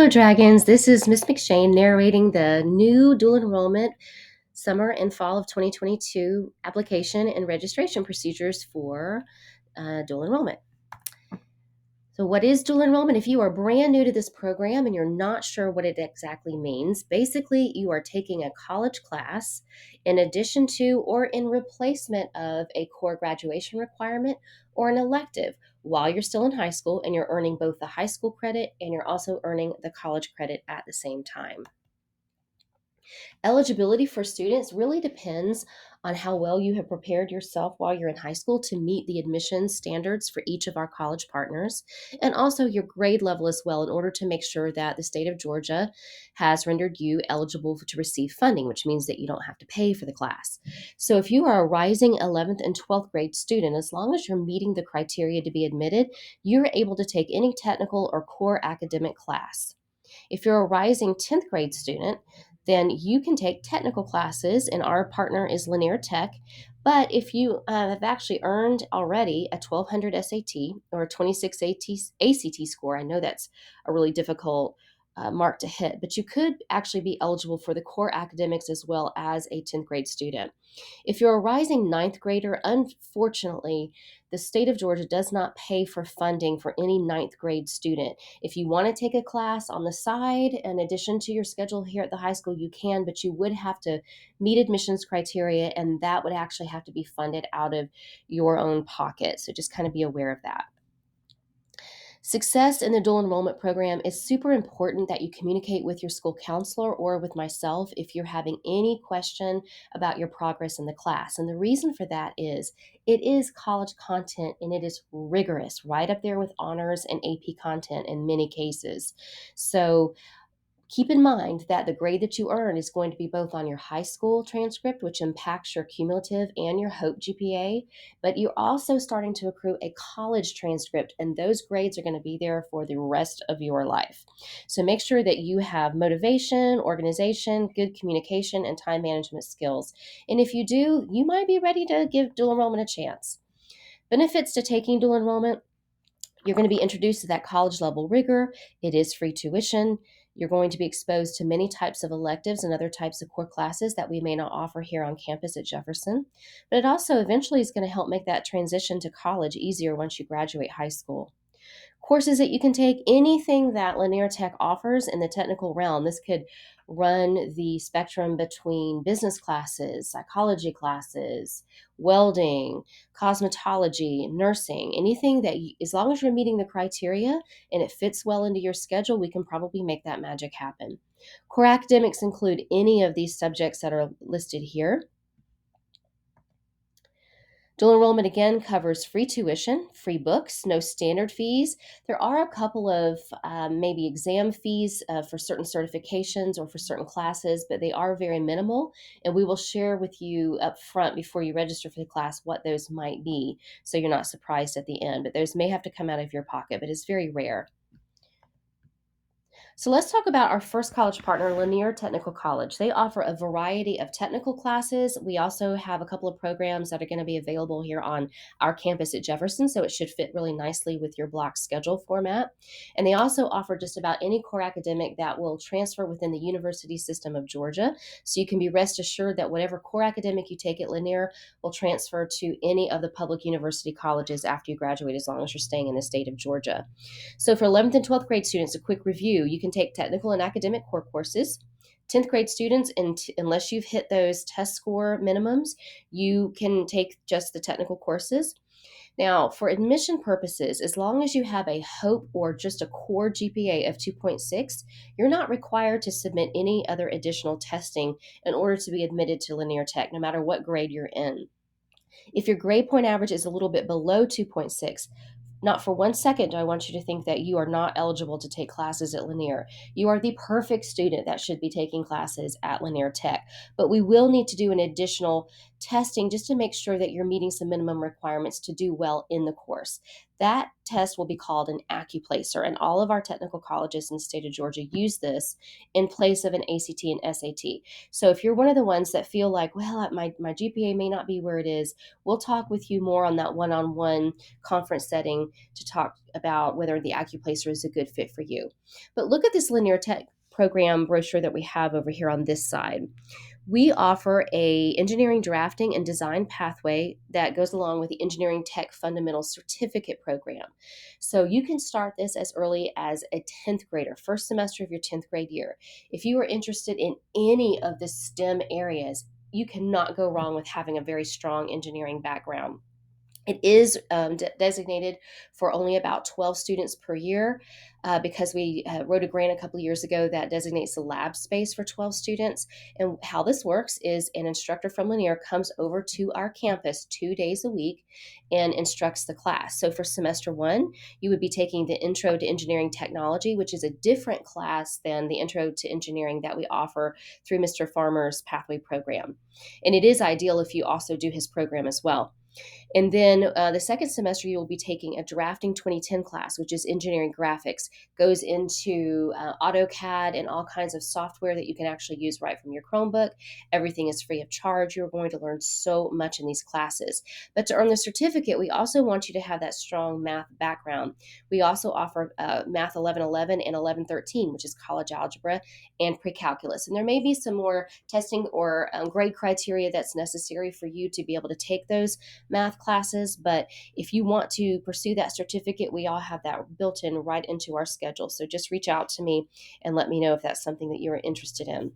Hello, Dragons. This is Miss McShane narrating the new dual enrollment summer and fall of 2022 application and registration procedures for dual enrollment. So, what is dual enrollment? If you are brand new to this program and you're not sure what it exactly means, basically you are taking a college class in addition to or in replacement of a core graduation requirement or an elective while you're still in high school, and you're earning both the high school credit and you're also earning the college credit at the same time. Eligibility for students really depends on how well you have prepared yourself while you're in high school to meet the admissions standards for each of our college partners, and also your grade level as well, in order to make sure that the state of Georgia has rendered you eligible to receive funding, which means that you don't have to pay for the class. So if you are a rising 11th and 12th grade student, as long as you're meeting the criteria to be admitted, you're able to take any technical or core academic class. If you're a rising 10th grade student, then you can take technical classes, and our partner is Lanier Tech. But if you have actually earned already a 1200 SAT or a 26 ACT score, I know that's a really difficult mark to hit, but you could actually be eligible for the core academics as well as a 10th grade student. If you're a rising ninth grader, unfortunately, the state of Georgia does not pay for funding for any ninth grade student. If you want to take a class on the side in addition to your schedule here at the high school, you can, but you would have to meet admissions criteria, and that would actually have to be funded out of your own pocket. So just kind of be aware of that. Success in the dual enrollment program is super important that you communicate with your school counselor or with myself if you're having any question about your progress in the class. And the reason for that is it is college content, and it is rigorous, right up there with honors and AP content in many cases. So keep in mind that the grade that you earn is going to be both on your high school transcript, which impacts your cumulative and your HOPE GPA, but you're also starting to accrue a college transcript, and those grades are going to be there for the rest of your life. So make sure that you have motivation, organization, good communication, and time management skills. And if you do, you might be ready to give dual enrollment a chance. Benefits to taking dual enrollment: you're going to be introduced to that college level rigor. It is free tuition. You're going to be exposed to many types of electives and other types of core classes that we may not offer here on campus at Jefferson. But it also eventually is going to help make that transition to college easier once you graduate high school. Courses that you can take: anything that Lanier Tech offers in the technical realm. This could run the spectrum between business classes, psychology classes, welding, cosmetology, nursing, anything that, as long as you're meeting the criteria and it fits well into your schedule, we can probably make that magic happen. Core academics include any of these subjects that are listed here. Dual enrollment again covers free tuition, free books, no standard fees. There are a couple of maybe exam fees for certain certifications or for certain classes, but they are very minimal. And we will share with you up front before you register for the class what those might be, so you're not surprised at the end. But those may have to come out of your pocket, but it's very rare. So let's talk about our first college partner, Lanier Technical College. They offer a variety of technical classes. We also have a couple of programs that are going to be available here on our campus at Jefferson, so it should fit really nicely with your block schedule format. And they also offer just about any core academic that will transfer within the university system of Georgia. So you can be rest assured that whatever core academic you take at Lanier will transfer to any of the public university colleges after you graduate, as long as you're staying in the state of Georgia. So for 11th and 12th grade students, a quick review: you can take technical and academic core courses. 10th grade students, unless you've hit those test score minimums, you can take just the technical courses. Now, for admission purposes, as long as you have a HOPE or just a core GPA of 2.6, you're not required to submit any other additional testing in order to be admitted to Lanier Tech, no matter what grade you're in. If your grade point average is a little bit below 2.6, not for one second do I want you to think that you are not eligible to take classes at Lanier. You are the perfect student that should be taking classes at Lanier Tech. But we will need to do an additional testing just to make sure that you're meeting some minimum requirements to do well in the course. That test will be called an AccuPlacer, and all of our technical colleges in the state of Georgia use this in place of an ACT and SAT. So if you're one of the ones that feel like, well, my GPA may not be where it is, we'll talk with you more on that one-on-one conference setting to talk about whether the AccuPlacer is a good fit for you. But look at this linear tech program brochure that we have over here on this side. We offer a engineering drafting and design pathway that goes along with the engineering tech fundamental certificate program. So you can start this as early as a 10th grader, first semester of your 10th grade year. If you are interested in any of the STEM areas, you cannot go wrong with having a very strong engineering background. It is designated for only about 12 students per year because we wrote a grant a couple of years ago that designates the lab space for 12 students. And how this works is an instructor from Lanier comes over to our campus 2 days a week and instructs the class. So for semester one, you would be taking the Intro to Engineering Technology, which is a different class than the Intro to Engineering that we offer through Mr. Farmer's Pathway program. And it is ideal if you also do his program as well. And then the second semester, you will be taking a Drafting 2010 class, which is engineering graphics, goes into AutoCAD and all kinds of software that you can actually use right from your Chromebook. Everything is free of charge. You're going to learn so much in these classes. But to earn the certificate, we also want you to have that strong math background. We also offer Math 1111 and 1113, which is college algebra and pre-calculus. And there may be some more testing or grade criteria that's necessary for you to be able to take those math classes, but if you want to pursue that certificate, we all have that built in right into our schedule. So just reach out to me and let me know if that's something that you're interested in.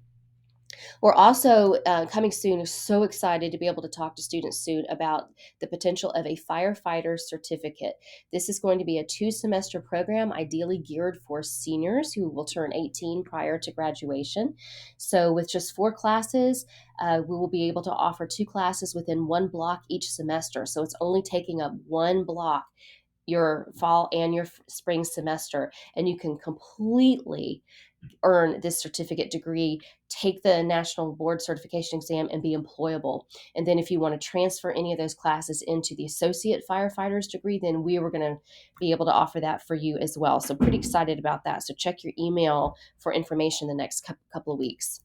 We're also coming soon, so excited to be able to talk to students soon about the potential of a firefighter certificate. This is going to be a 2-semester program, ideally geared for seniors who will turn 18 prior to graduation. So with just 4 classes, we will be able to offer 2 classes within 1 block each semester. So it's only taking up 1 block your fall and your spring semester, and you can completely earn this certificate degree, take the national board certification exam, and be employable. And then if you want to transfer any of those classes into the associate firefighters degree, then we were going to be able to offer that for you as well. So pretty excited about that. So check your email for information the next couple of weeks.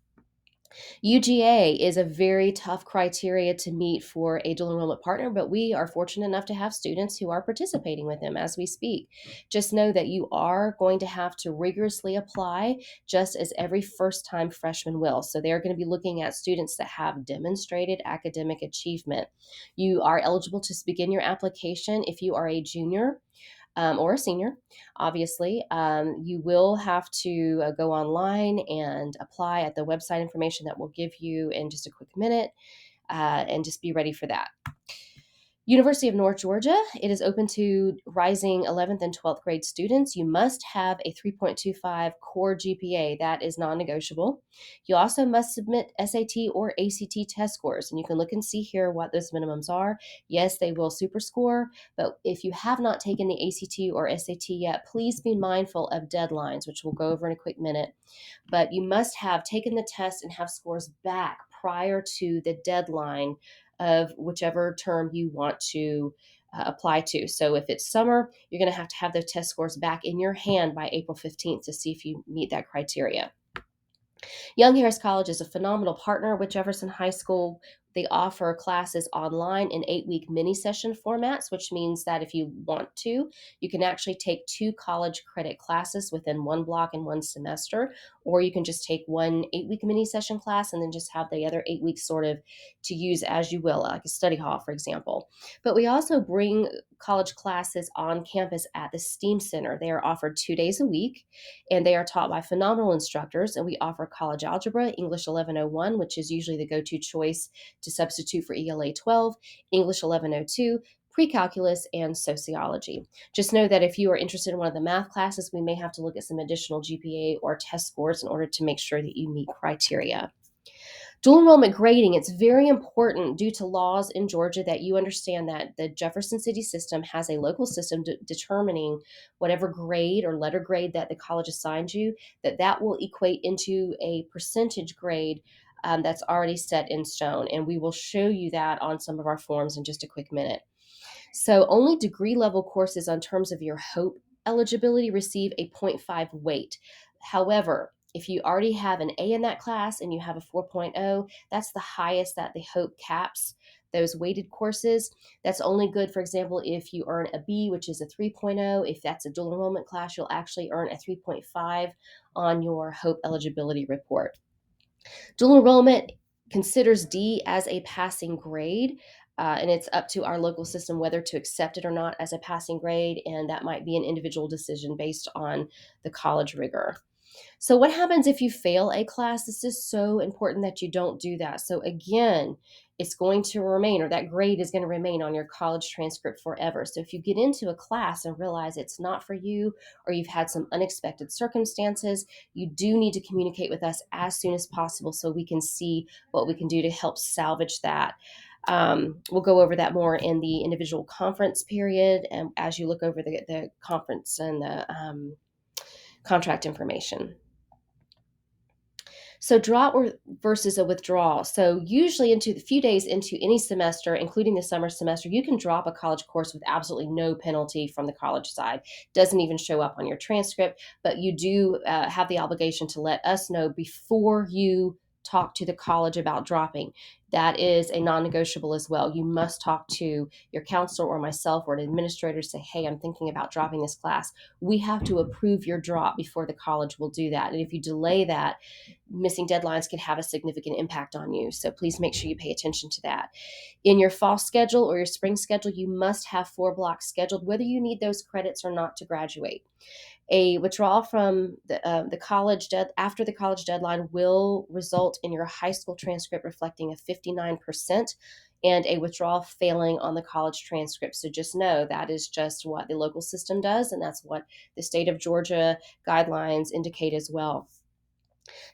UGA is a very tough criteria to meet for a dual enrollment partner, but we are fortunate enough to have students who are participating with them as we speak. Just know that you are going to have to rigorously apply, just as every first-time freshman will. So they're going to be looking at students that have demonstrated academic achievement. You are eligible to begin your application if you are a junior or a senior, obviously. You will have to go online and apply at the website information that we'll give you in just a quick minute, and just be ready for that. University of North Georgia, it is open to rising 11th and 12th grade students. You must have a 3.25 core GPA. That is non-negotiable. You also must submit SAT or ACT test scores, and you can look and see here what those minimums are. Yes, they will super score, but if you have not taken the ACT or SAT yet, please be mindful of deadlines, which we'll go over in a quick minute. But you must have taken the test and have scores back prior to the deadline of whichever term you want to apply to. So if it's summer, you're going to have those test scores back in your hand by April 15th to see if you meet that criteria. Young Harris College is a phenomenal partner with Jefferson High School. They offer classes online in 8-week mini session formats, which means that if you want to, you can actually take 2 college credit classes within 1 block in 1 semester, or you can just take 1 8-week mini session class and then just have the other 8 weeks sort of to use as you will, like a study hall, for example. But we also bring college classes on campus at the STEAM Center. They are offered 2 days a week, and they are taught by phenomenal instructors. And we offer college algebra, English 1101, which is usually the go-to choice to substitute for ELA 12, English 1102, pre-calculus, and sociology. Just know that if you are interested in one of the math classes, we may have to look at some additional GPA or test scores in order to make sure that you meet criteria. Dual enrollment grading, it's very important due to laws in Georgia that you understand that the Jefferson City system has a local system determining whatever grade or letter grade that the college assigns you, that will equate into a percentage grade that's already set in stone. And we will show you that on some of our forms in just a quick minute. So only degree level courses on terms of your HOPE eligibility receive a zero point 0.5 weight. However, if you already have an A in that class and you have a 4.0, that's the highest that the HOPE caps those weighted courses. That's only good, for example, if you earn a B, which is a 3.0. If that's a dual enrollment class, you'll actually earn a 3.5 on your HOPE eligibility report. Dual enrollment considers D as a passing grade, and it's up to our local system whether to accept it or not as a passing grade, and that might be an individual decision based on the college rigor. So, what happens if you fail a class? This is so important that you don't do that. So, again, it's going to remain, or that grade is going to remain on your college transcript forever. So, if you get into a class and realize it's not for you, or you've had some unexpected circumstances, you do need to communicate with us as soon as possible so we can see what we can do to help salvage that. We'll go over that more in the individual conference period and as you look over the conference and the contract information. So drop versus a withdrawal. So usually into the few days into any semester, including the summer semester, you can drop a college course with absolutely no penalty from the college side. Doesn't even show up on your transcript, but you do have the obligation to let us know before you talk to the college about dropping. That is a non-negotiable as well. You must talk to your counselor or myself or an administrator, say, hey, I'm thinking about dropping this class. We have to approve your drop before the college will do that. And if you delay that, missing deadlines can have a significant impact on you. So please make sure you pay attention to that. In your fall schedule or your spring schedule, you must have 4 blocks scheduled, whether you need those credits or not to graduate. A withdrawal from the college after the college deadline will result in your high school transcript reflecting a 59% and a withdrawal failing on the college transcript. So just know that is just what the local system does, and that's what the state of Georgia guidelines indicate as well.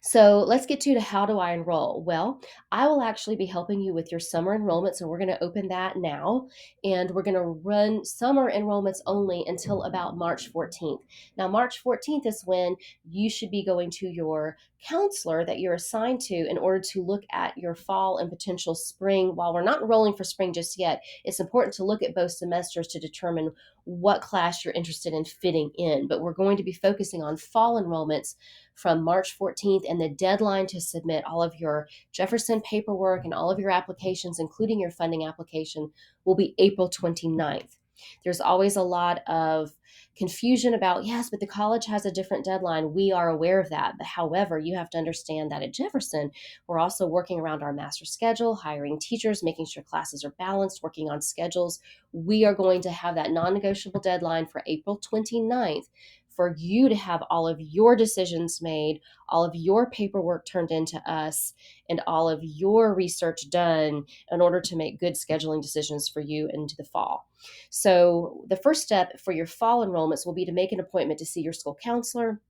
So let's get to how do I enroll? Well, I will actually be helping you with your summer enrollment. So we're going to open that now, and we're going to run summer enrollments only until about March 14th. Now, March 14th is when you should be going to your counselor that you're assigned to in order to look at your fall and potential spring. While we're not enrolling for spring just yet, it's important to look at both semesters to determine what class you're interested in fitting in. But we're going to be focusing on fall enrollments from March 14th, and the deadline to submit all of your Jefferson paperwork and all of your applications, including your funding application, will be April 29th. There's always a lot of confusion about, yes, but the college has a different deadline. We are aware of that. But however, you have to understand that at Jefferson, we're also working around our master schedule, hiring teachers, making sure classes are balanced, working on schedules. We are going to have that non-negotiable deadline for April 29th for you to have all of your decisions made, all of your paperwork turned into us, and all of your research done in order to make good scheduling decisions for you into the fall. So, the first step for your fall enrollments will be to make an appointment to see your school counselor.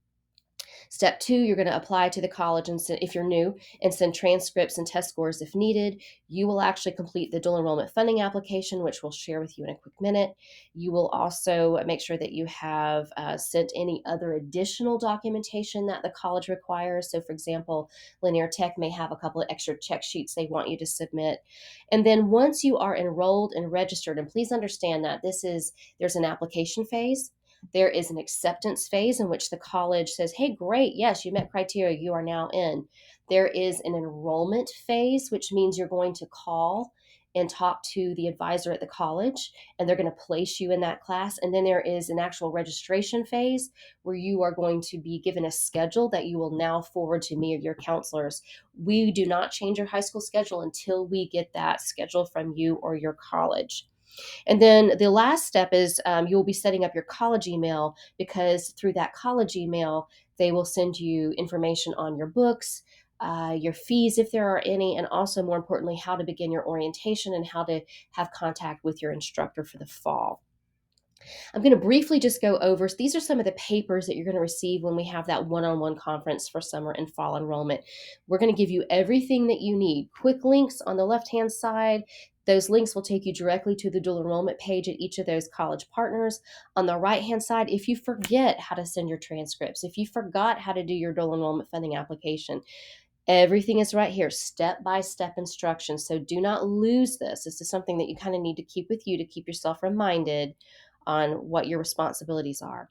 Step 2, you're going to apply to the college and if you're new and send transcripts and test scores if needed. You will actually complete the dual enrollment funding application, which we'll share with you in a quick minute. You will also make sure that you have sent any other additional documentation that the college requires. So, for example, Linear Tech may have a couple of extra check sheets they want you to submit. And then once you are enrolled and registered, and please understand that there's an application phase. There is an acceptance phase in which the college says, hey, great, yes, you met criteria, you are now in. There is an enrollment phase, which means you're going to call and talk to the advisor at the college, and they're going to place you in that class. And then there is an actual registration phase where you are going to be given a schedule that you will now forward to me or your counselors. We do not change your high school schedule until we get that schedule from you or your college. And then the last step is you'll be setting up your college email, because through that college email, they will send you information on your books, your fees, if there are any, and also, more importantly, how to begin your orientation and how to have contact with your instructor for the fall. I'm going to briefly just go over. These are some of the papers that you're going to receive when we have that one-on-one conference for summer and fall enrollment. We're going to give you everything that you need. Quick links on the left-hand side. Those links will take you directly to the dual enrollment page at each of those college partners. On the right-hand side, if you forget how to send your transcripts, if you forgot how to do your dual enrollment funding application, Everything is right here, step by step instructions. So do not lose this. This is something that you kind of need to keep with you to keep yourself reminded on what your responsibilities are.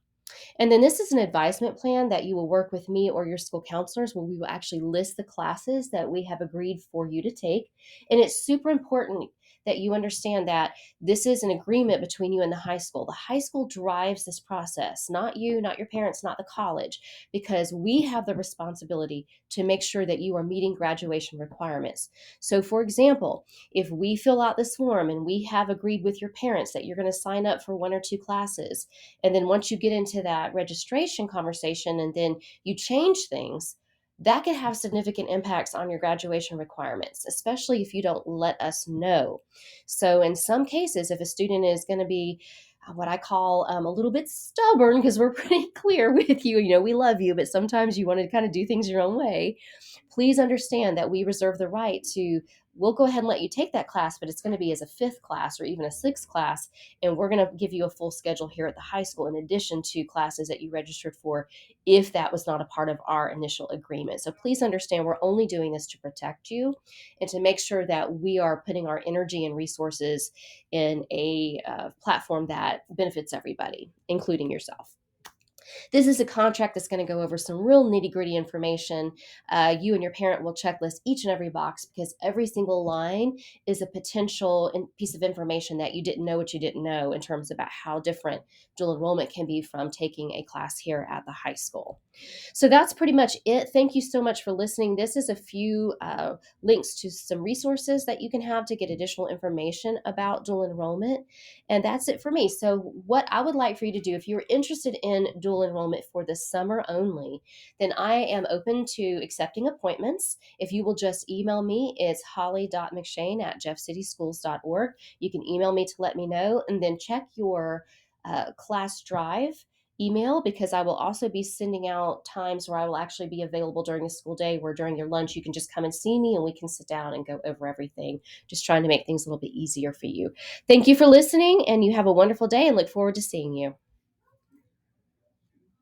And then this is an advisement plan that you will work with me or your school counselors, where we will actually list the classes that we have agreed for you to take. And it's super important that you understand that this is an agreement between you and the high school. The high school drives this process, not you, not your parents, not the college, because we have the responsibility to make sure that you are meeting graduation requirements. So, for example, if we fill out this form and we have agreed with your parents that you're going to sign up for one or two classes, and then once you get into that registration conversation and then you change things, that could have significant impacts on your graduation requirements, especially if you don't let us know. So, in some cases, if a student is going to be what I call a little bit stubborn, because we're pretty clear with you, we love you, but sometimes you want to kind of do things your own way. Please understand that we reserve the right to, we'll go ahead and let you take that class, but it's going to be as a fifth class or even a sixth class. And we're going to give you a full schedule here at the high school in addition to classes that you registered for if that was not a part of our initial agreement. So please understand we're only doing this to protect you and to make sure that we are putting our energy and resources in a platform that benefits everybody, including yourself. This is a contract that's going to go over some real nitty gritty information. You and your parent will checklist each and every box because every single line is a potential piece of information that you didn't know what you didn't know in terms about how different dual enrollment can be from taking a class here at the high school. So that's pretty much it. Thank you so much for listening. This is a few links to some resources that you can have to get additional information about dual enrollment. And that's it for me. So, what I would like for you to do, if you're interested in dual enrollment for the summer only, then I am open to accepting appointments. If you will just email me, it's holly.mcshane@jeffcityschools.org. You can email me to let me know, and then check your class drive email, because I will also be sending out times where I will actually be available during the school day, where during your lunch you can just come and see me and we can sit down and go over everything, just trying to make things a little bit easier for you. Thank you for listening, and you have a wonderful day and look forward to seeing you.